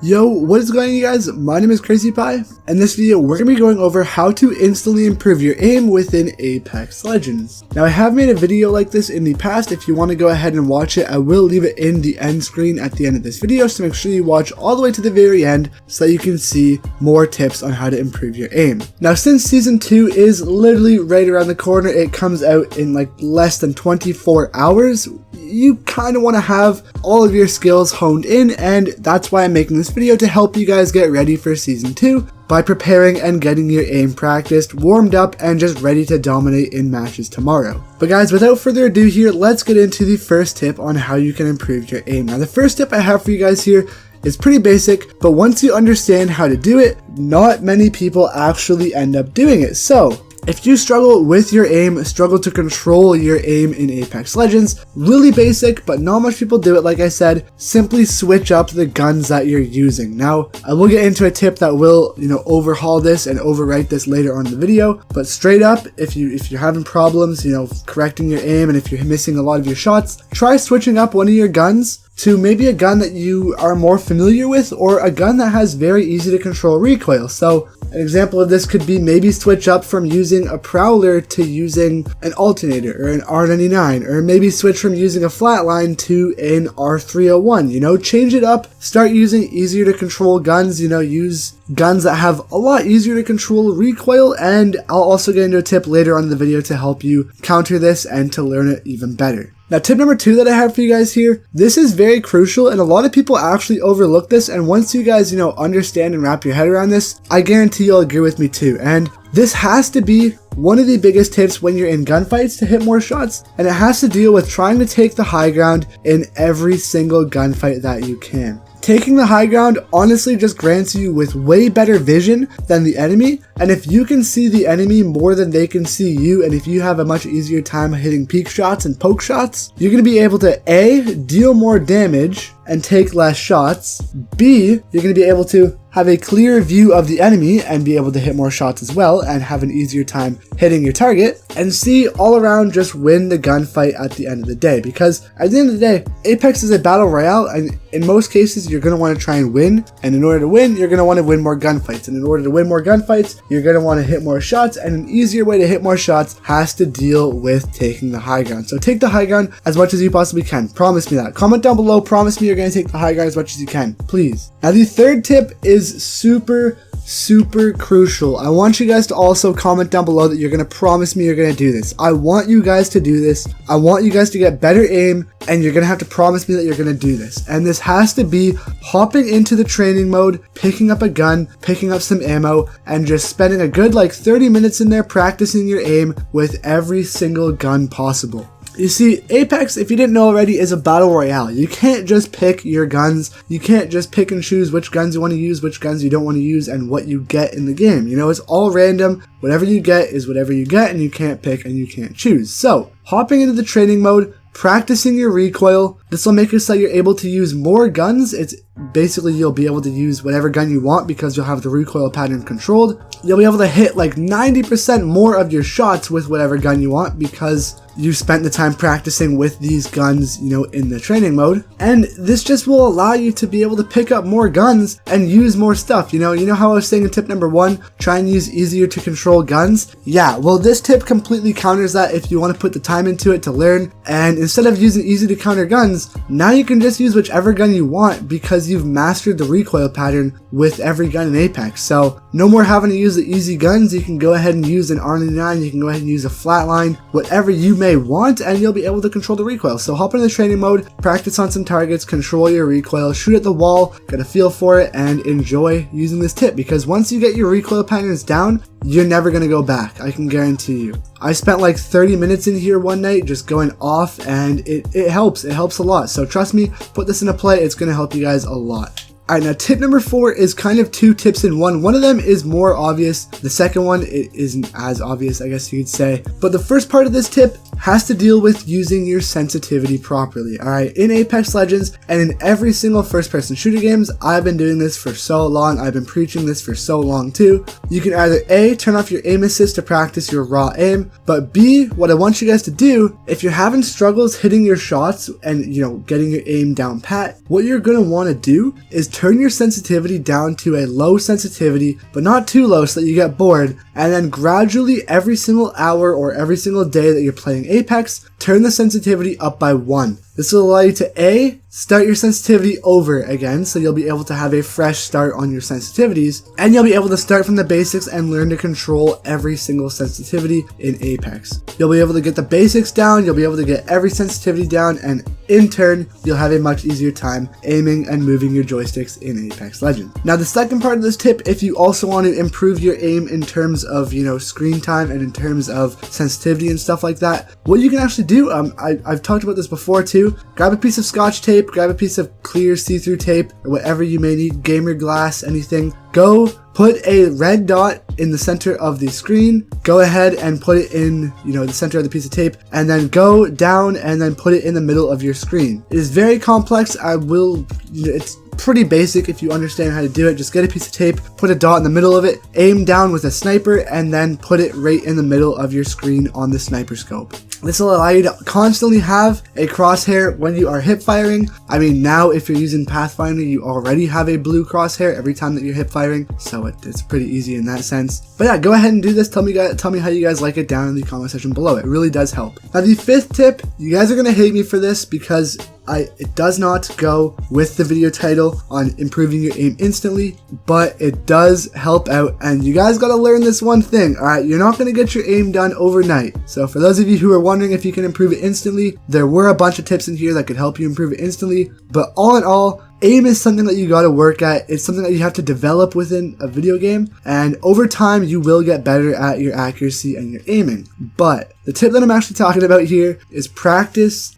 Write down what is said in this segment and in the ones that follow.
Yo, what is going on, you guys? My name is Crazy Pie. In this video, we're going to be going over how to instantly improve your aim within Apex Legends. Now, I have made a video like this in the past. If you want to go ahead and watch it, I will leave it in the end screen at the end of this video, so make sure you watch all the way to the very end so that you can see more tips on how to improve your aim. Now, since Season 2 is literally right around the corner, it comes out in like less than 24 hours, you kind of want to have all of your skills honed in, and that's why I'm making this video, to help you guys get ready for Season 2 by preparing and getting your aim practiced, warmed up, and just ready to dominate in matches tomorrow. But guys, without further ado here, let's get into the first tip on how you can improve your aim. Now, the first tip I have for you guys here is pretty basic, but once you understand how to do it, not many people actually end up doing it. So if you struggle with your aim, struggle to control your aim in Apex Legends, really basic, but not much people do it. Like I said, simply switch up the guns that you're using. Now, I will get into a tip that will, overhaul this and overwrite this later on in the video, but straight up, if you're having problems, correcting your aim, and if you're missing a lot of your shots, try switching up one of your guns to maybe a gun that you are more familiar with, or a gun that has very easy to control recoil. So an example of this could be maybe switch up from using a Prowler to using an Alternator or an R99, or maybe switch from using a Flatline to an R301. Change it up, start using easier to control guns, use guns that have a lot easier to control recoil, and I'll also get into a tip later on in the video to help you counter this and to learn it even better. Now, tip number 2 that I have for you guys here, this is very crucial, and a lot of people actually overlook this, and once you guys, understand and wrap your head around this, I guarantee you'll agree with me too. And this has to be one of the biggest tips when you're in gunfights to hit more shots, and it has to deal with trying to take the high ground in every single gunfight that you can. Taking the high ground honestly just grants you with way better vision than the enemy, and if you can see the enemy more than they can see you, and if you have a much easier time hitting peek shots and poke shots, you're going to be able to A, deal more damage and take less shots, B, you're going to be able to have a clear view of the enemy and be able to hit more shots as well and have an easier time hitting your target, and C, all around just win the gunfight at the end of the day. Because at the end of the day, Apex is a battle royale, and in most cases you're going to want to try and win, and in order to win, you're going to want to win more gunfights, and in order to win more gunfights, you're going to want to hit more shots, and an easier way to hit more shots has to deal with taking the high ground. So take the high ground as much as you possibly can. Promise me that. Comment down below, promise me you're going to take the high ground as much as you can, please. Now, the third tip is super crucial. I want you guys to also comment down below that you're going to promise me you're going to do this. I want you guys to do this. I want you guys to get better aim, and you're going to have to promise me that you're going to do this. And this has to be hopping into the training mode, picking up a gun, picking up some ammo, and just spending a good 30 minutes in there practicing your aim with every single gun possible. You see, Apex, if you didn't know already, is a battle royale. You can't just pick your guns. You can't just pick and choose which guns you want to use, which guns you don't want to use, and what you get in the game. It's all random. Whatever you get is whatever you get, and you can't pick and you can't choose. So, hopping into the training mode, practicing your recoil, this will make it so you're able to use more guns. It's basically, you'll be able to use whatever gun you want because you'll have the recoil pattern controlled. You'll be able to hit 90% more of your shots with whatever gun you want because you spent the time practicing with these guns, in the training mode. And this just will allow you to be able to pick up more guns and use more stuff. You know how I was saying in tip number 1, try and use easier to control guns? Yeah, well, this tip completely counters that if you want to put the time into it to learn. And instead of using easy to counter guns, now you can just use whichever gun you want because you've mastered the recoil pattern with every gun in Apex. So no more having to use the easy guns. You can go ahead and use an R99, you can go ahead and use a Flatline, whatever you may want, and you'll be able to control the recoil. So hop into the training mode, practice on some targets, control your recoil, shoot at the wall, get a feel for it, and enjoy using this tip, because once you get your recoil patterns down, you're never going to go back, I can guarantee you. I spent 30 minutes in here one night just going off, and it helps a lot. So trust me, put this into play, it's going to help you guys a lot. Alright, now tip number 4 is kind of 2 tips in one. One of them is more obvious. The second one isn't as obvious, I guess you could say. But the first part of this tip has to deal with using your sensitivity properly. Alright, in Apex Legends and in every single first-person shooter games, I've been doing this for so long. I've been preaching this for so long too. You can either A, turn off your aim assist to practice your raw aim, but B, what I want you guys to do, if you're having struggles hitting your shots and, getting your aim down pat, what you're going to want to do is turn your sensitivity down to a low sensitivity, but not too low so that you get bored, and then gradually every single hour or every single day that you're playing Apex, turn the sensitivity up by 1. This will allow you to A, start your sensitivity over again, so you'll be able to have a fresh start on your sensitivities, and you'll be able to start from the basics and learn to control every single sensitivity in Apex. You'll be able to get the basics down, you'll be able to get every sensitivity down, and in turn, you'll have a much easier time aiming and moving your joysticks in Apex Legends. Now, the second part of this tip, if you also want to improve your aim in terms of, screen time and in terms of sensitivity and stuff like that, what you can actually do, I've talked about this before too, grab a piece of scotch tape, grab a piece of clear see-through tape, or whatever you may need, gamer glass, anything. Go put a red dot in the center of the screen, go ahead and put it in, the center of the piece of tape, and then go down and then put it in the middle of your screen. It is very complex. It's pretty basic if you understand how to do it. Just get a piece of tape, put a dot in the middle of it, aim down with a sniper, and then put it right in the middle of your screen on the sniper scope. This will allow you to constantly have a crosshair when you are hip firing. I mean, now if you're using Pathfinder, you already have a blue crosshair every time that you're hip firing, so it's pretty easy in that sense. But yeah, go ahead and do this. Tell me how you guys like it down in the comment section below. It really does help. Now, the 5th tip, you guys are gonna hate me for this because it does not go with the video title on improving your aim instantly, but it does help out, and you guys gotta learn this one thing, alright? You're not gonna get your aim done overnight. So for those of you who are wondering if you can improve it instantly, there were a bunch of tips in here that could help you improve it instantly, but all in all, aim is something that you gotta work at. It's something that you have to develop within a video game, and over time you will get better at your accuracy and your aiming. But the tip that I'm actually talking about here is practice,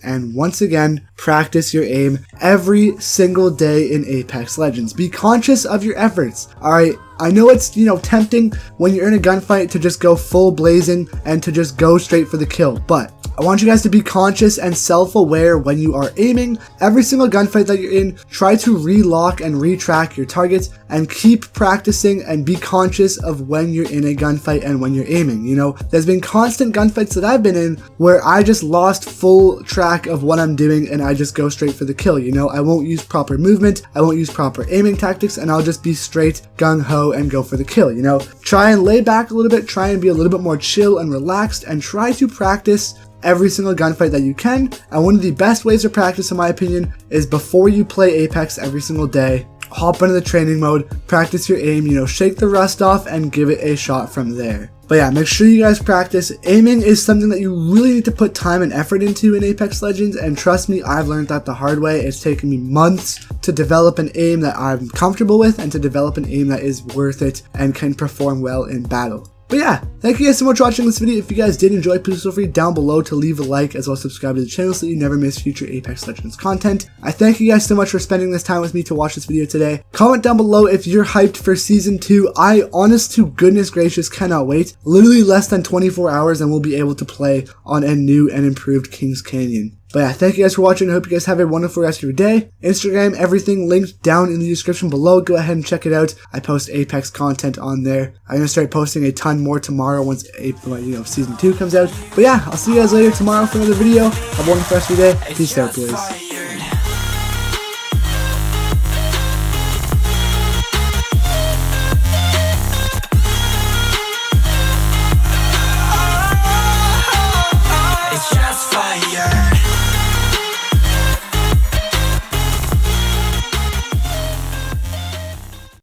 and once again, practice your aim every single day in Apex Legends. Be conscious of your efforts, alright? I know it's, tempting when you're in a gunfight to just go full blazing and to just go straight for the kill, but I want you guys to be conscious and self-aware when you are aiming. Every single gunfight that you're in, try to relock and retrack your targets and keep practicing and be conscious of when you're in a gunfight and when you're aiming. There's been constant gunfights that I've been in where I just lost full track of what I'm doing and I just go straight for the kill. I won't use proper movement, I won't use proper aiming tactics, and I'll just be straight gung-ho and go for the kill. Try and lay back a little bit, try and be a little bit more chill and relaxed, and try to practice every single gunfight that you can. And one of the best ways to practice, in my opinion, is before you play Apex every single day, hop into the training mode, practice your aim, shake the rust off and give it a shot from there. But yeah, make sure you guys practice. Aiming is something that you really need to put time and effort into in Apex Legends, and trust me, I've learned that the hard way. It's taken me months to develop an aim that I'm comfortable with and to develop an aim that is worth it and can perform well in battle. But yeah, thank you guys so much for watching this video. If you guys did enjoy, please feel free down below to leave a like as well as subscribe to the channel so that you never miss future Apex Legends content. I thank you guys so much for spending this time with me to watch this video today. Comment down below if you're hyped for Season 2. I, honest to goodness gracious, cannot wait. Literally less than 24 hours and we'll be able to play on a new and improved Kings Canyon. But yeah, thank you guys for watching. I hope you guys have a wonderful rest of your day. Instagram, everything linked down in the description below. Go ahead and check it out. I post Apex content on there. I'm going to start posting a ton more tomorrow once Season 2 comes out. But yeah, I'll see you guys later tomorrow for another video. Have a wonderful rest of your day. Peace out, boys.